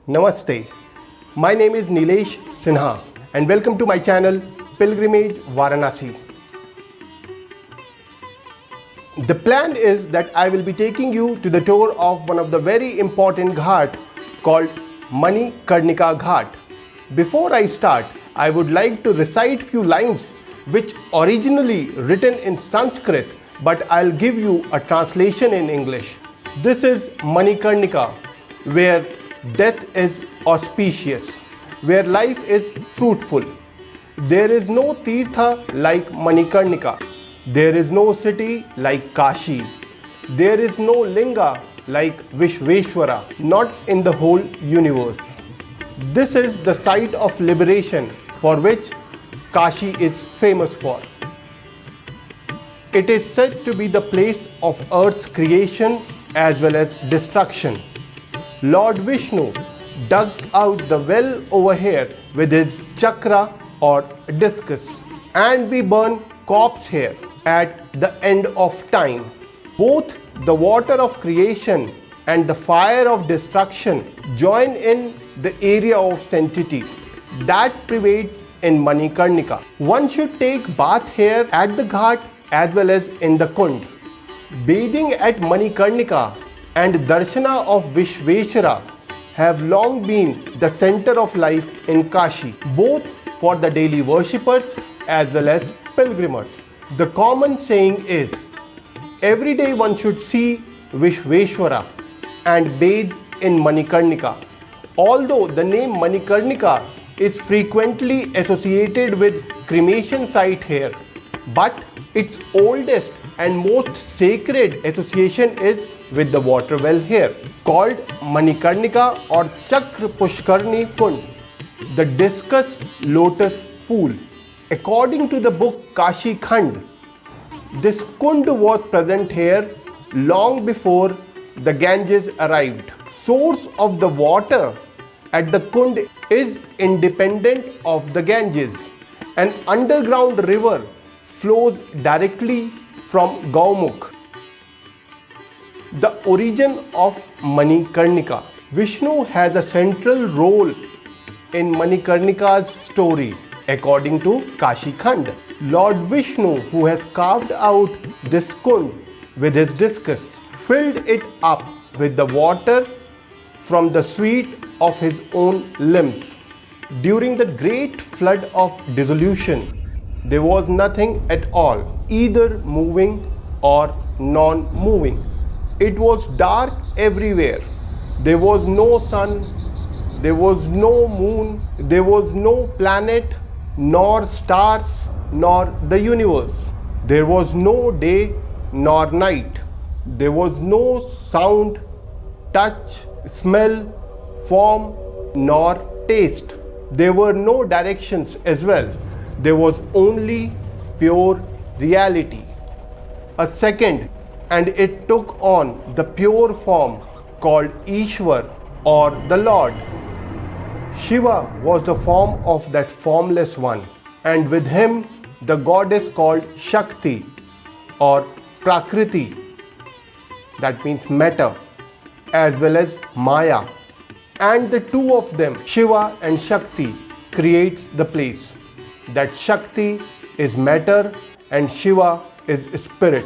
Namaste. My name is Nilesh Sinha and welcome to my channel Pilgrimage Varanasi. The plan is that I will be taking you to the tour of one of the very important ghat called Manikarnika Ghat. Before I start, I would like to recite few lines which originally written in Sanskrit, but I'll give you a translation in English. This is Manikarnika, where death is auspicious, where life is fruitful. There is no Tirtha like Manikarnika. There is no city like Kashi. There is no Linga like Vishveshwara, not in the whole universe. This is the site of liberation for which Kashi is famous for. It is said to be the place of Earth's creation as well as destruction. Lord Vishnu dug out the well over here with his chakra or discus, and we burn corpse here at the end of time. Both the water of creation and the fire of destruction join in the area of sanctity that prevails in Manikarnika. One should take bath here at the ghat as well as in the Kund. Bathing at Manikarnika and darshana of Vishveshwara have long been the center of life in Kashi, both for the daily worshippers as well as pilgrims. The common saying is, every day one should see Vishveshwara and bathe in Manikarnika. Although the name Manikarnika is frequently associated with cremation site here, but its oldest and most sacred association is with the water well here, called Manikarnika or Chakra Pushkarni Kund, the discus lotus pool. According to the book Kashi Khand, this Kund was present here long before the Ganges arrived. Source of the water at the Kund is independent of the Ganges. An underground river flows directly from Gaumukh. The origin of Manikarnika. Vishnu has a central role in Manikarnika's story. According to Kashi Khand, Lord Vishnu, who has carved out this Kund with his discus, filled it up with the water from the sweat of his own limbs. During the great flood of dissolution, there was nothing at all, either moving or non-moving. It was dark everywhere. There was no sun, there was no moon, there was no planet, nor stars, nor the universe. There was no day nor night. There was no sound, touch, smell, form, nor taste. There were no directions as well. There was only pure reality. A second, and it took on the pure form called Ishwar or the Lord. Shiva was the form of that formless one, and with him the goddess called Shakti or Prakriti, that means matter, as well as Maya. And the two of them, Shiva and Shakti, creates the place. That Shakti is matter and Shiva is spirit.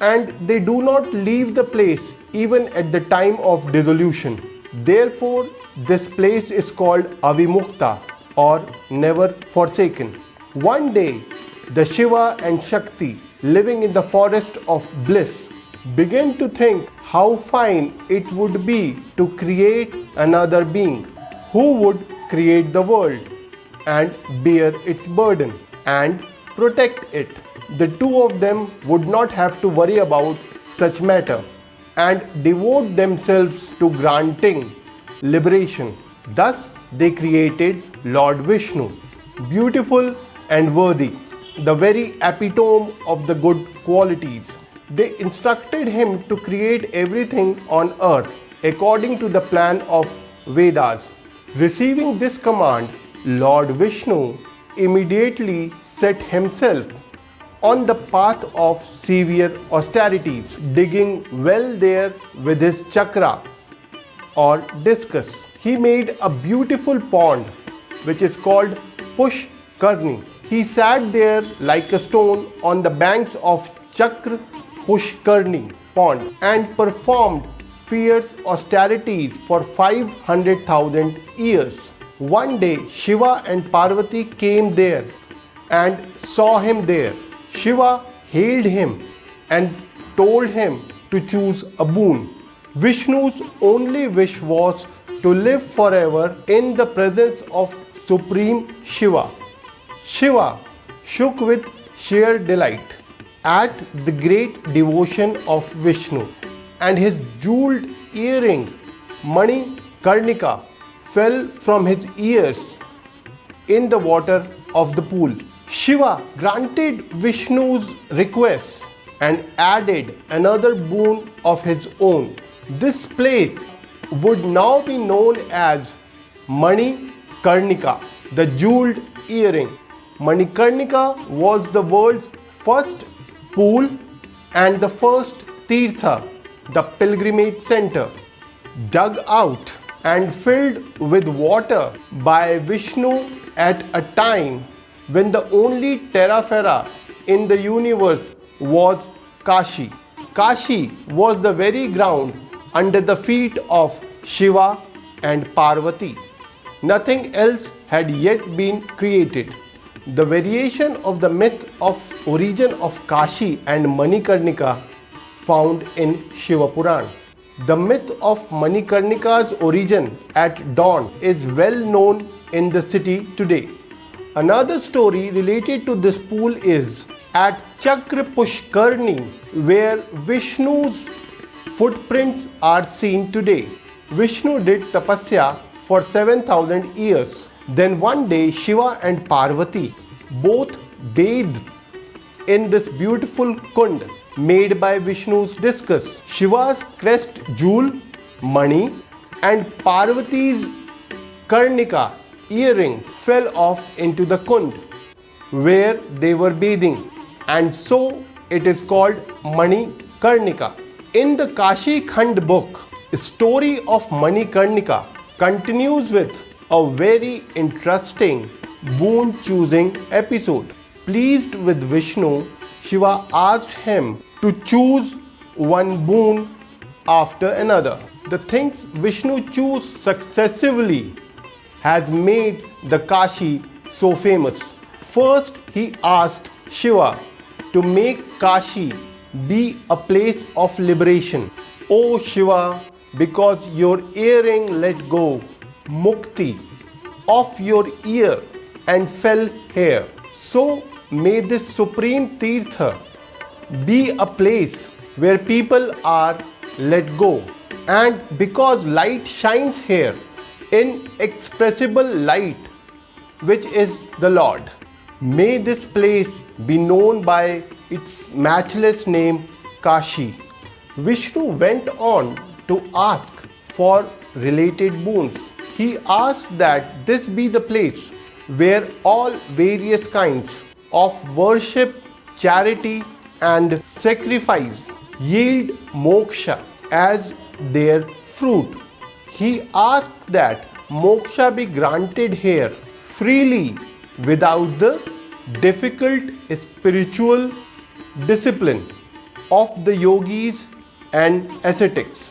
And they do not leave the place even at the time of dissolution. Therefore, this place is called Avimukta or never forsaken. One day, the Shiva and Shakti living in the forest of bliss began to think how fine it would be to create another being who would create the world and bear its burden and protect it. The two of them would not have to worry about such matter and devote themselves to granting liberation. Thus, they created Lord Vishnu, beautiful and worthy, the very epitome of the good qualities. They instructed him to create everything on earth according to the plan of Vedas. Receiving this command, Lord Vishnu immediately set himself on the path of severe austerities, digging well there with his chakra or discus. He made a beautiful pond which is called Pushkarni. He sat there like a stone on the banks of Chakra Pushkarni pond and performed fierce austerities for 500,000 years. One day Shiva and Parvati came there and saw him there. Shiva hailed him and told him to choose a boon. Vishnu's only wish was to live forever in the presence of Supreme Shiva. Shiva shook with sheer delight at the great devotion of Vishnu, and his jeweled earring Mani Karnika fell from his ears in the water of the pool. Shiva granted Vishnu's request and added another boon of his own. This place would now be known as Mani Karnika, the jeweled earring. Manikarnika was the world's first pool and the first Tirtha, the pilgrimage center, dug out and filled with water by Vishnu at a time when the only terra firma in the universe was Kashi. Kashi was the very ground under the feet of Shiva and Parvati. Nothing else had yet been created. The variation of the myth of origin of Kashi and Manikarnika found in Shiva Puran. The myth of Manikarnika's origin at dawn is well known in the city today. Another story related to this pool is at Chakra Pushkarni, where Vishnu's footprints are seen today. Vishnu did tapasya for 7,000 years. Then one day Shiva and Parvati both bathed in this beautiful kund made by Vishnu's discus. Shiva's crest jewel, Mani, and Parvati's Karnika earring fell off into the kund where they were bathing, and so it is called Mani Karnika. In the Kashi Khand book, the story of Mani Karnika continues with a very interesting boon choosing episode. Pleased with Vishnu, Shiva asked him to choose one boon after another. The things Vishnu chose successively has made the Kashi so famous. First, he asked Shiva to make Kashi be a place of liberation. O Shiva, because your earring let go, Mukti, of your ear and fell here, so may this supreme Tirtha be a place where people are let go. And because light shines here, inexpressible light, which is the Lord, may this place be known by its matchless name Kashi. Vishnu went on to ask for related boons. He asked that this be the place where all various kinds of worship, charity and sacrifice yield moksha as their fruit. He asked that moksha be granted here freely without the difficult spiritual discipline of the yogis and ascetics.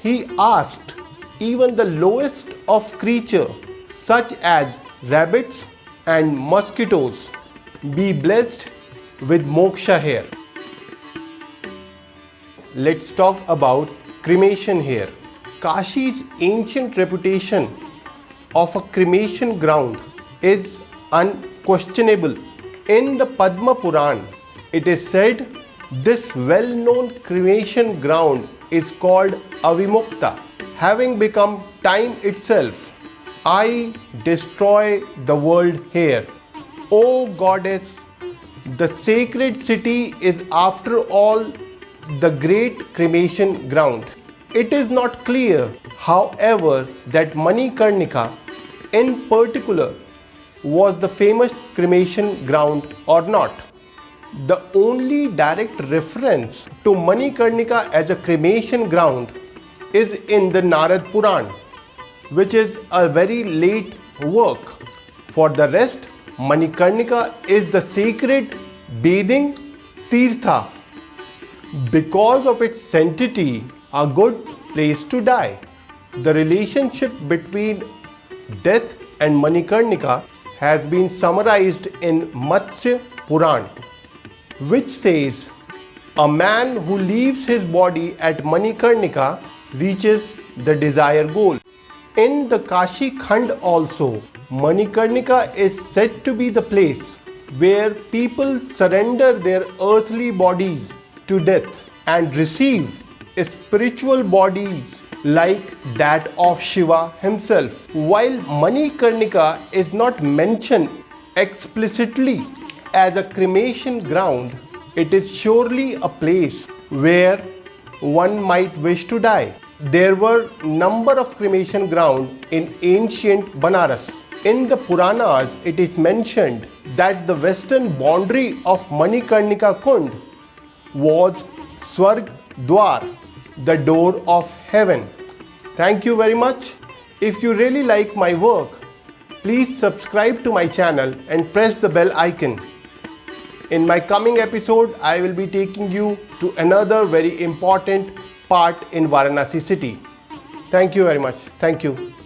He asked even the lowest of creatures such as rabbits and mosquitoes be blessed with moksha here. Let's talk about cremation here. Kashi's ancient reputation of a cremation ground is unquestionable. In the Padma Puran, it is said this well-known cremation ground is called Avimukta. Having become time itself, I destroy the world here. O goddess, the sacred city is after all the great cremation ground. It is not clear, however, that Manikarnika in particular was the famous cremation ground or not. The only direct reference to Manikarnika as a cremation ground is in the Narad Puran. which is a very late work. For the rest, Manikarnika is the sacred bathing tirtha. Because of its sanctity, a good place to die. The relationship between death and Manikarnika has been summarized in Matsya Puran, which says, a man who leaves his body at Manikarnika reaches the desired goal. In the Kashi Khand also, Manikarnika is said to be the place where people surrender their earthly bodies to death and receive spiritual bodies like that of Shiva himself. While Manikarnika is not mentioned explicitly as a cremation ground, it is surely a place where one might wish to die. There were number of cremation grounds in ancient Banaras. In the Puranas, it is mentioned that the western boundary of Manikarnika Kund was Swarg Dwar, the door of heaven. Thank you very much. If you really like my work, please subscribe to my channel and press the bell icon. In my coming episode, I will be taking you to another very important part in Varanasi city. Thank you very much. Thank you.